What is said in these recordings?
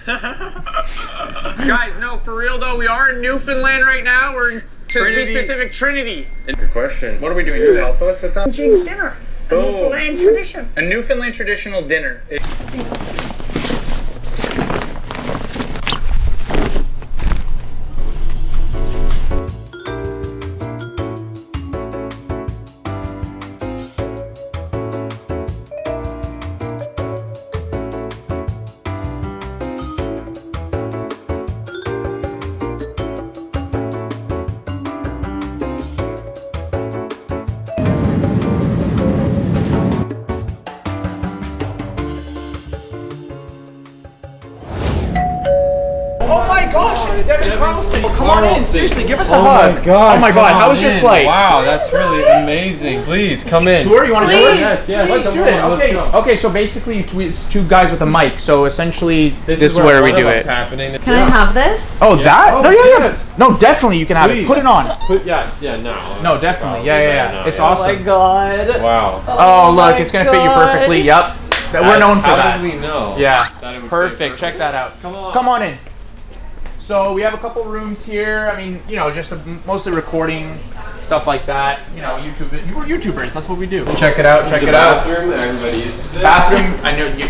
Guys, no, for real though, we are in Newfoundland right now. We're in, to be specific, Trinity. Good question. What are we doing? Can you help us with that? Jake's dinner. A Newfoundland tradition. A Newfoundland traditional dinner. Gosh, it's Devon Carlson. Well, come on in, seriously, give us a hug. God, oh my God, how was your flight? Wow, that's really amazing. Please, come in. Tour? You want to tour? Yes, yes. Let's do it. Okay. Okay, so basically it's two guys with a mic, so essentially this is where we do it. Happening. Can I have this? Oh, that? Oh, no, yeah. yes. No, definitely you can have it. Put it on. No, definitely. Yeah. It's awesome. Oh my God. Wow. Oh, look, it's going to fit you perfectly. Yep. We're known for that. How did we know? Yeah. Perfect. Check that out. Come on in. So we have a couple rooms here. I mean, you know, just mostly recording stuff like that. You know, we're YouTubers. That's what we do. Check it out. Check it out. Bathroom. Everybody uses it. Bathroom. I know you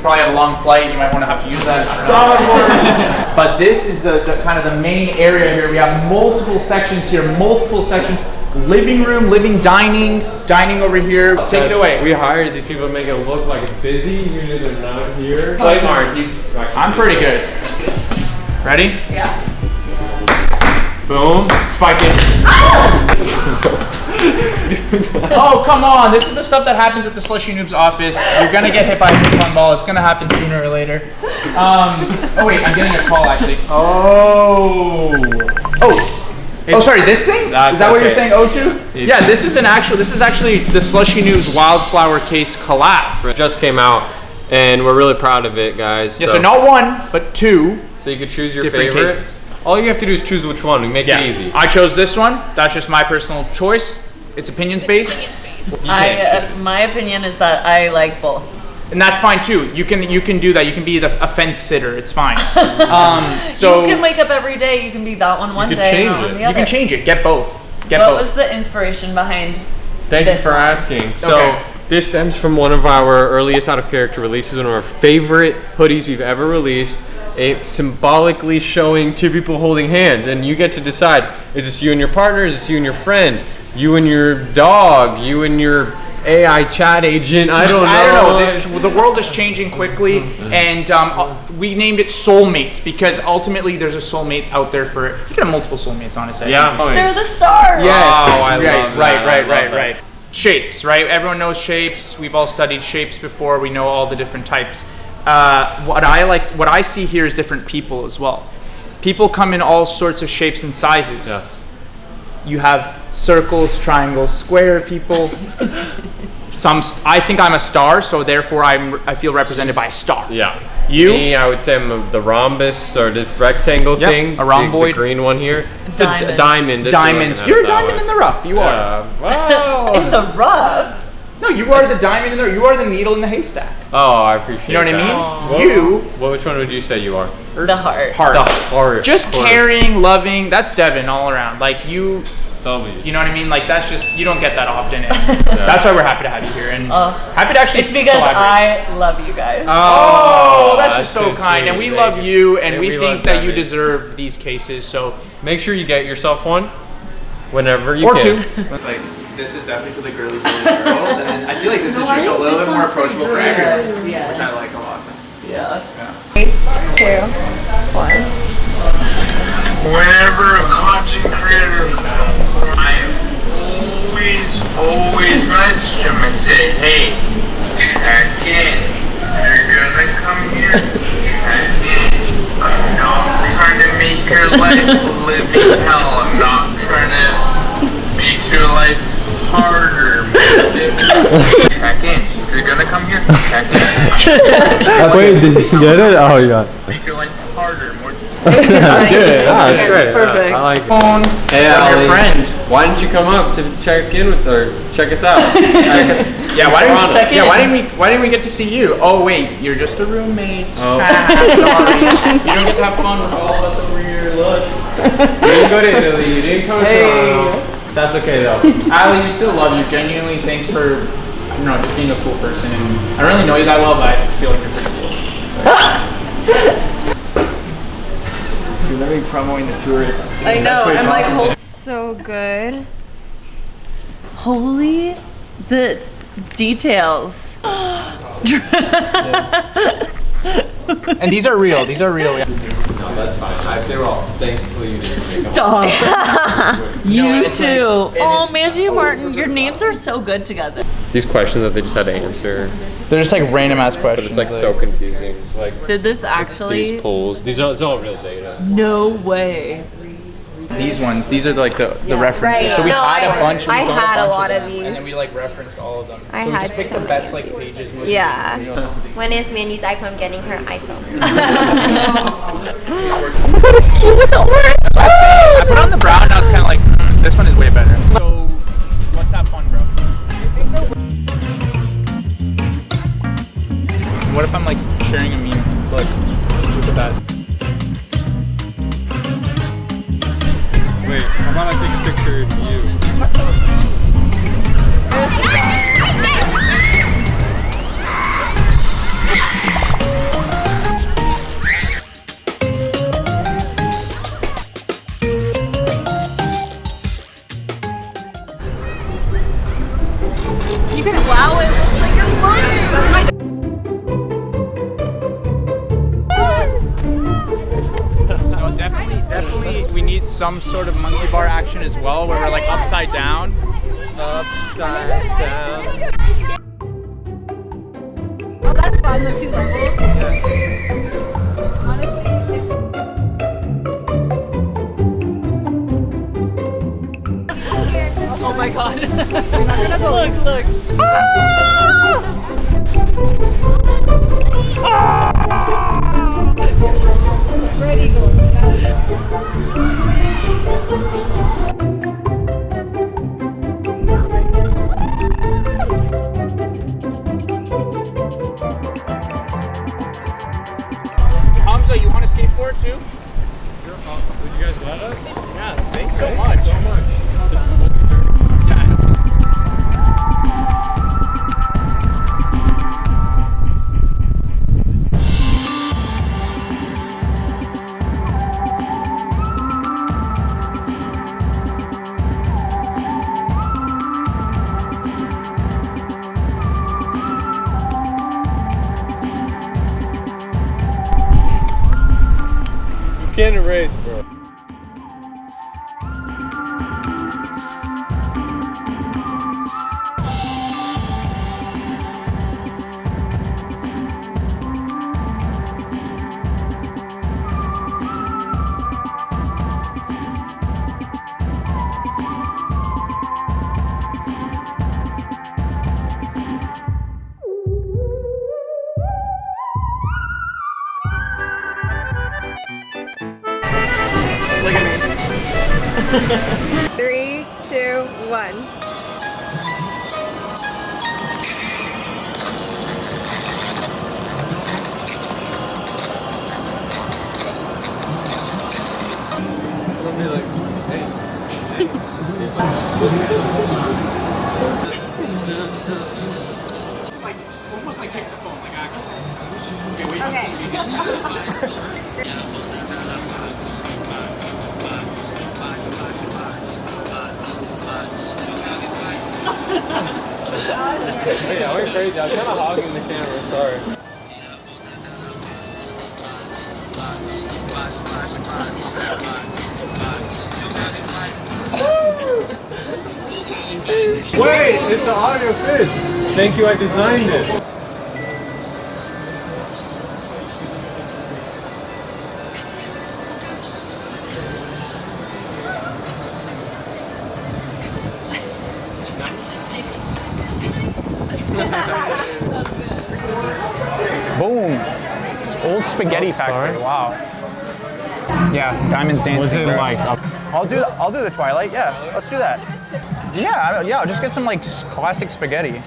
probably have a long flight. You might want to have to use that. But this is the kind of the main area here. We have multiple sections here. Multiple sections. Living room, dining over here. Take it away. We hired these people to make it look like it's busy. Usually they're not here. Like Mark, I'm pretty good. Ready? Yeah. Boom. Spike it. Oh, come on. This is the stuff that happens at the Slushy Noobz office. You're going to get hit by a ping pong ball. It's going to happen sooner or later. Oh, wait. I'm getting a call, actually. Oh, sorry. This thing? Is that what you're saying, O2? Yeah, this is actually the Slushy Noobz Wildflower case collab. It just came out, and we're really proud of it, guys. Yeah, so not one, but two. So you could choose your different favorite. cases. All you have to do is choose which one. We make it easy. I chose this one. That's just my personal choice. It's opinions based. My opinion is that I like both. And that's fine too. You can do that. You can be a fence sitter. It's fine. So you can wake up every day. You can be that one day, and that one the other. You can change it. Get both. What was the inspiration behind? Thank you for asking. So this stems from one of our earliest out of character releases, one of our favorite hoodies we've ever released. Symbolically showing two people holding hands, and you get to decide: is this you and your partner? Is this you and your friend? You and your dog? You and your AI chat agent? I don't know. The world is changing quickly, and we named it Soulmates because ultimately there's a soulmate out there for it. You can have multiple soulmates, honestly. Yeah, they're the stars. Yes. Oh, I love that. Right. Shapes, right? Everyone knows shapes. We've all studied shapes before. We know all the different types. What I see here is different people as well. People come in all sorts of shapes and sizes. Yes. You have circles, triangles, square people. I think I'm a star, so therefore I feel represented by a star. Yeah. You? Me, I would say I'm the rhombus or this rectangle thing. A rhomboid. The green one here. It's diamond. a diamond. Diamond. You're a diamond in the rough. You are. Wow. In the rough. No, you are the diamond in the. You are the needle in the haystack. Oh, I appreciate. You know what that. I mean? Which one would you say you are? The heart. The heart. Just caring, loving. That's Devon all around. Like you. W. You know what I mean? Like that's just you don't get that often. And that's why we're happy to have you here and happy to actually. It's because collaborate. I love you guys. Oh, that's just so kind, sweet. and we love you, and we think that you deserve these cases. So make sure you get yourself one whenever you can. Or two. It's like this is definitely for the girlies and the girls, and I feel like this is just a little bit more approachable for everyone, which I like a lot. Yeah. 3, 2, 1. Whenever a content creator, I always message him and say, hey, check in. You're gonna come here, check in. I'm not trying to make your life a living hell. I'm not trying to make your life harder. Check in. If you're gonna come here, check in. Wait, did you get it? Oh, yeah. Make your life harder, more That's good. That's great. Perfect. I like it. Phone. Hey, From Ali, your friend. why didn't you come up to check in with or check us out? Yeah, why didn't we Check in. why didn't we get to see you? Oh wait, you're just a roommate. Oh. Sorry. You don't get to have fun with all of us over here. Look. You didn't go to Italy. You didn't come to Toronto. That's okay though. Ali, we still love you. Genuinely, thanks for just being a cool person. And I don't really know you that well, but I feel like you're pretty cool. You're literally promoting the tour. I know. I'm like, So good. holy the details. And these are real. These are real. Yeah. No, that's fine. They were all thankfully you didn't make them. Stop. You No, it's too. like- Oh, Manji and Martin, your names are so good together. These questions that they just had to answer, They're just like random ass but questions. it's like so confusing. Like Did this actually? these polls, these are it's all real data. No way. These ones, these are like the references. Right. So we No, had a bunch. I we got had a bunch lot of them, these. and then we like referenced all of them. I so we had just picked so the best many like of these. pages. Most Yeah. When is Mandy's iPhone getting her iPhone? It's cute with the orange. I put on the brown, and I was kind of like, this one is way better. So let's have fun, bro. What if I'm like sharing a meme? Like, look at that. Wait, how about I take a picture of you? You can wow, it looks like you're floating. No, definitely, we need some sort of monkey bar action as well, where we're like upside down. Upside down. Oh, that's fun, the 2 levels. Oh my god. Look, look. Red Eagle. Hamzah, you want to skateboard too? Would you guys let us? Yeah, thanks so much. So much. Yeah, I know. You can't erase, bro. Look at me. 3, 2, 1. Like almost like take the phone, like actually. Okay, wait. Hey, I went crazy. I was kind of hogging the camera. Sorry. Wait, it's the audio fits. Thank you, I designed it. Boom. Old spaghetti factory. sorry. Wow. Yeah, Diamond's dancing. Was it bro. like I'll do the Twilight. Yeah, let's do that. Yeah, I'll just get some like classic spaghetti.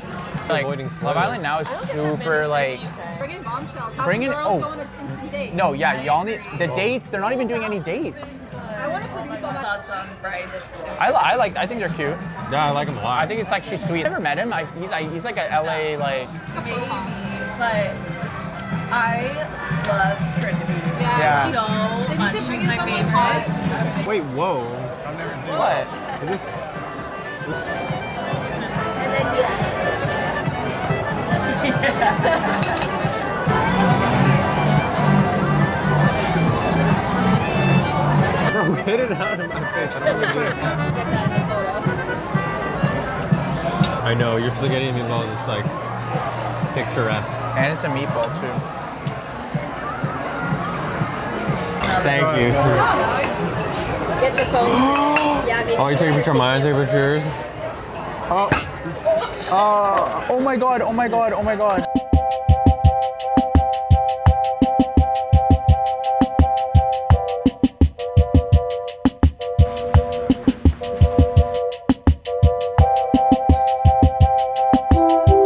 Like Avoiding Love spoilers. Island now is super like. Bring in bombshells. How Bring in- girls oh. go on an instant date? No, yeah, y'all need the dates. They're not even doing any dates. I want to produce all that. Thoughts on Bryce? I think they're cute. Yeah, I like him a lot. I think it's actually sweet. I've never met him. He's like a LA like. Maybe, but I love Trinity. Yeah. So They need much. to bring She's in my someone favorite. hot. Wait, whoa. What? Is this And then be like, Bro, get it out of my face. I don't want to do it. get that in the photo. I know, your spaghetti and meatballs is like picturesque. And it's a meatball too. Thank you. Get the phone. Yeah, maybe. Oh, you take a picture of mine, take a picture of yours? Oh my god! Oh my god! Oh my god!